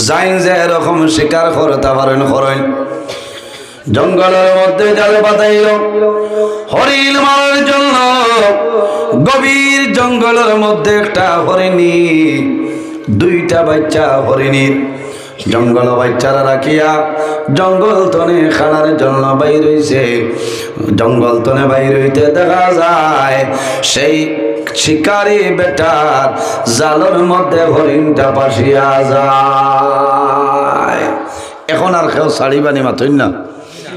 যাই যে এরকম শিকার করতে পারেন করেন। জঙ্গলের মধ্যে জালে পাতাইল হরিণ মারার জন্য। গভীর জঙ্গলের মধ্যে একটা হরিণী, দুইটা বাচ্চা হরিণীর জঙ্গল বাচ্চারা রাখিয়া জঙ্গল তনে খানার জন্য বাইর হইছে। জঙ্গল তনে বাইর হইতে দেখা যায় সেই শিকারি বেটার জালের মধ্যে হরিণটা পাশিয়া যায়। এখন আর কেউ ছাড়িবানি মাথইন না,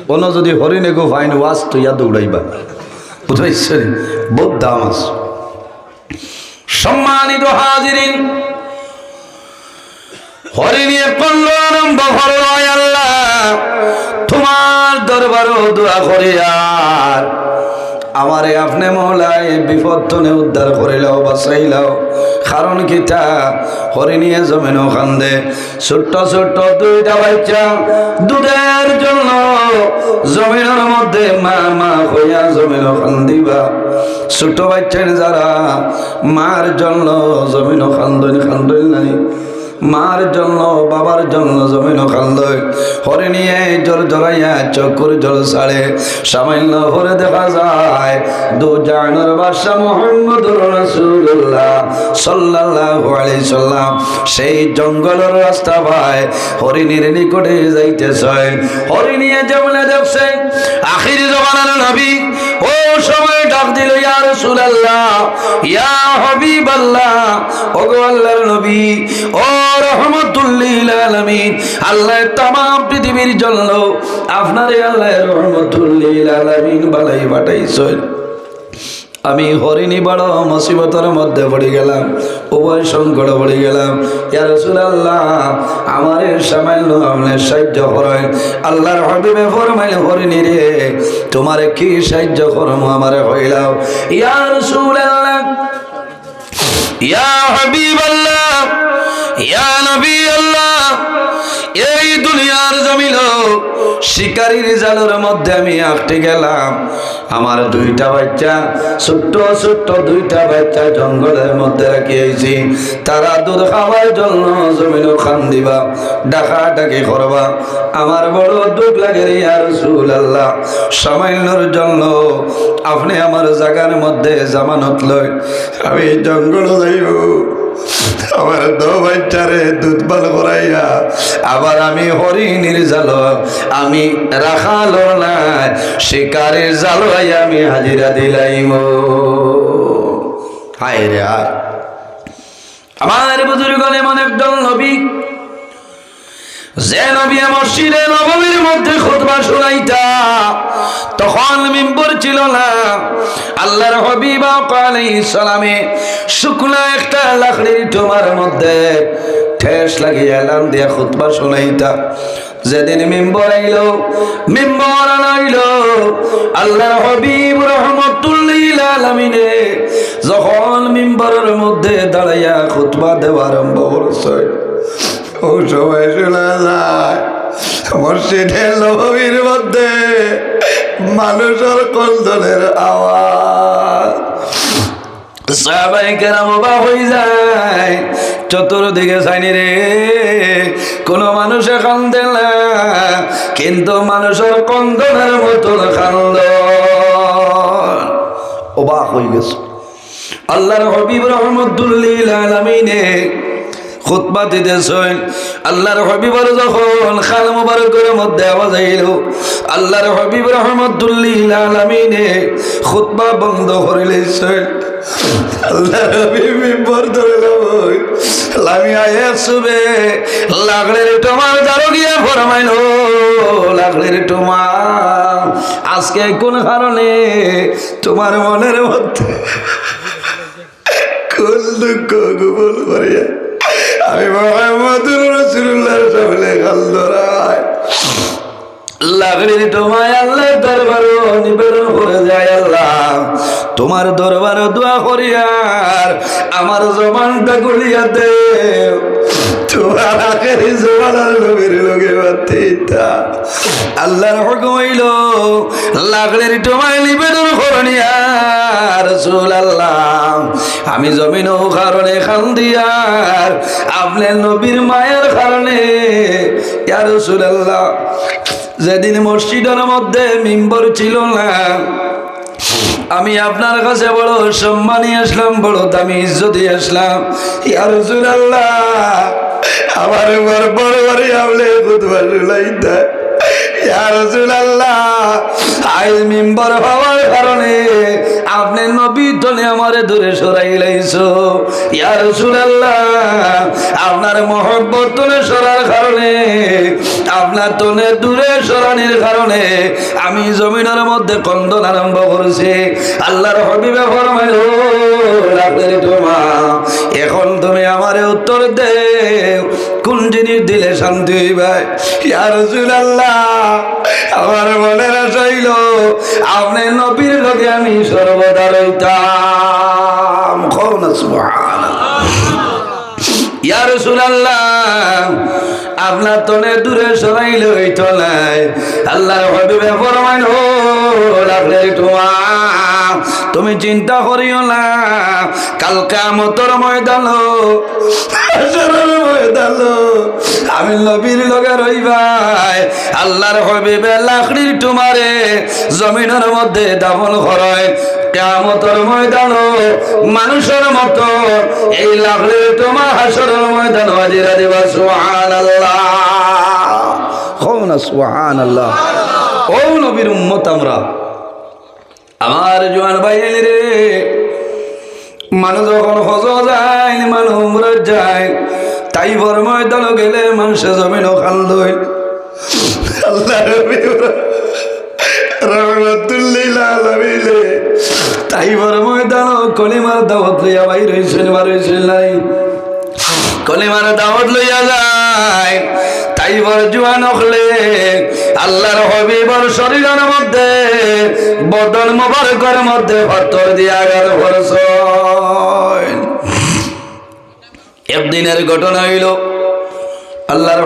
কোনো যদি হরিণে গো ফাইন ওয়াজ তুইয়া দৌড়াইবা, বুঝাইছেন? বহুত দাম আছে। সম্মানিত হাজিরিন, হরিণে করল আরম্ভ হল, আল্লাহ তোমার দরবারও দোয়া করি আর আমারে আপনি মৌলায় বিপদ তনে উদ্ধার করিলাও, বাঁচাইলাও। কারণ কিতা হরিণিয়ে জমিনও কান্দে, ছোট্ট ছোট্ট দুইটা বাচ্চা দুধের জন্য জমিনের মধ্যে মা মা হইয়া জমিনও কান্দিবা। ছোট বাচ্চার যারা মার জন্য জমিনও কান্দন কান্দন নাই, মার জন্য বাবার জন্য জমিন কান্দয়। হরিণিয়ে জল জড়াইয়া চকুর জল ছাড়ে। সামান্য ভরে দেখা যায় দু জাহানের বাদশা মুহাম্মদুর রাসূলুল্লাহ সাল্লাল্লাহু আলাইহি সাল্লাম সেই জঙ্গলের রাস্তা পায় হরিণীর নিকটে যাইতেছে। হরিণিয়ে যেমন দেখছে আখির জমানার নবী, ও সময় ডাক দিল, ইয়া রাসূলুল্লাহ, ইয়া হাবিবাল্লাহ, ওগো আল্লাহর নবী, ও রহমতুল লিল আলামিন, আল্লাহ তামাম পৃথিবীর জন্য আপনারে আল্লাহ রহমতুল লিল আলামিন বালাই পাঠাইছেন। আমি হরিণী বড় মুসিবতের মধ্যে পড়ে গেলাম, উভয় সংকট পড়ে গেলাম। ইয়া রাসূলুল্লাহ, আমারে সামান্য আপনি সাহায্য করেন। আল্লাহর হাবিবে ফরমাইলেন, হরিণী রে তোমারে কি সাহায্য করব আমারে হইলাও। ইয়া রাসূলুল্লাহ, ইয়া হাবিবাল্লাহ, ইয়া নবী আল্লাহ, এই দুনিয়ার জমিন শিকারীর জালের মধ্যে আমি আটকে গেলাম। আমার দুইটা বাচ্চা, ছোট্ট ছোট্ট দুইটা বাচ্চা জঙ্গলের মধ্যে রাখিয়েছি। তারা দুধ খাওয়ার জন্য জমিন খান দিবা, ডাকা ডাকি করবা। আমার বড় দুঃখ লাগে ইয়া রাসূলুল্লাহ, সামান্যর জন্য আপনি আমার জায়গার মধ্যে জামানত লয়, আমি জঙ্গল যাইব। আমার দো বাচ্চারে দুধ পাল করাইয়া আবার আমি হরিণীর জাল, আমি রাখাল না শিকারের জাল আমি হাজিরা দিলাইম। হায় রে হায়, আমার বুজুর্গণ এমন একজন নবী, যে নবী মসজিদে নববীর মধ্যে খুতবা শুনাইতা, তখন মিম্বর ছিল না। আল্লাহর হাবিব আলাইহিস সালামে শুকনা একটা লাকড়ির ঠোমার মধ্যে ঠেস লাগিয়ে এলাম দিয়া খুতবা শুনাইতা। যেদিন মিম্বর আইলো, মিম্বর আনাইলো আল্লাহর হাবিব রাহমাতুল লিল আলামিনে যখন মিম্বরের মধ্যে দাঁড়াইয়া খুতবা দেওয়া আরম্ভ করছে, ও সময় শোনা যায় মসজিদের নববীর মধ্যে মানুষের কন্দনের আওয়াজ। সাহাবায়ে কেরাম অবাক হয়ে যায়, চতুর্দিকে চাইনি রে, কোনো মানুষে কান্দে না, কিন্তু মানুষের কন্দনের মতন কান্দ। অবাক হয়ে গেছে। আল্লাহর হাবিব রাহমাতুল লিল আলামিনে খুতবা দিতেছেন। আল্লাহর হাবিবের যখন খাল মুবারকের মধ্যে আওয়াজ আইল, আল্লাহর হাবিব রাহমাতুল লিল আলামিনে খুতবা বন্ধ করে লইছেন। আল্লাহর হাবিব মিম্বর ধরে লই লামিয়া এসবে লাগলের তোমার জারো গিয়ে ফরমাইলো, লাগলের তোমার আজকে কোন কারণে তোমার মনের মধ্যে কোন দুঃখ গোপন করিয়া আমি মুহাম্মদুর রাসূলুল্লাহর সামনে গাল ধরাই। লাগলির তোমায় আল্লাহর দরবারে নিবেদন করে যায়, আল্লাহ তোমার দরবারে দোয়া করি আর আমার জবানটা খুলিয়া দেও। তোমার আখেরি জমানার নবীর লোকে বাতিতা আল্লাহর হুকুম হইল লাগলের তোমায় নিবেদন করনিয়া রাসূলুল্লাহ আমি জমিন ও কারণে খান্দিয়ার আপনার নবীর মায়ের কারণে ইয়া রাসূলুল্লাহ যেদিন মসজিদের মধ্যে মিম্বর ছিল না আমি আপনার কাছে বড় সম্মানী আসলাম বড় দামি ইজ্জতি আসলাম ইয়া রাসূলুল্লাহ আমার উপর বড় বড় আমলে খুতবা শুনাইতা ইয়া রাসূলুল্লাহ আইল মিম্বর হওয়ার কারণে আপনি নবী তনে আমারে দূরে সরাই লাইছো ইয়া রাসূলুল্লাহ আপনার মহব্বত তনে সরার কারণে আপনার তনে দূরে সরানির কারণে আমি জমিনের মধ্যে কন্দন আরম্ভ করছি আল্লাহর হাবিবে ফরমাইল রাতের তোমা এখন তুমি আমারে উত্তর দেও কোন জিনিস দিলে শান্তি হইবে ইয়া রাসূলুল্লাহ আমার মনের আশা হইল আপনি নবীর লগে আমি সর্বদা রইতাম কোন সুবহানাল্লাহ ইয়া রাসূলুল্লাহ আপনার তনে দূরে সরাইলে হইতো নাই আল্লাহর হাবিবে ফরমাইল রাতের তোমা তুমি চিন্তা করিও না কাল কিয়ামতের ময়দান হাশরের ময়দান আমি নবীর লগে রইবাই আল্লাহর হাবিবে লাকড়ির তোমারে জমিনের মধ্যে দাফন করায় কিয়ামতের ময়দান মানুষের মতো এই লাকড়ির তোমার হাশরের ময়দান হাজিরা দিবা সুবহানাল্লাহ কওনা সুবহানাল্লাহ ও নবীর উম্মত আমরা আমার জওয়ান ভাই রে মানুষ যখন হজ যায় মানুষ উমরা যায় তাই বড় ময়দান গেলে মানুষের জমিনও খাল দই আল্লাহ রহমাতুল্লিল আলামিন তাই বড় ময়দান কলিমার দাওয়াত লইয়া বাইর হইছেন নাই কলিমার দাওয়াত লইয়া যায় তাই বড় জওয়ান হলে আল্লাহর হাবিবর শরীরের মধ্যে বদন মোবারকের মধ্যে পাথর দিয়া গেল ভরস একদিনের ঘটনা হইল আল্লাহর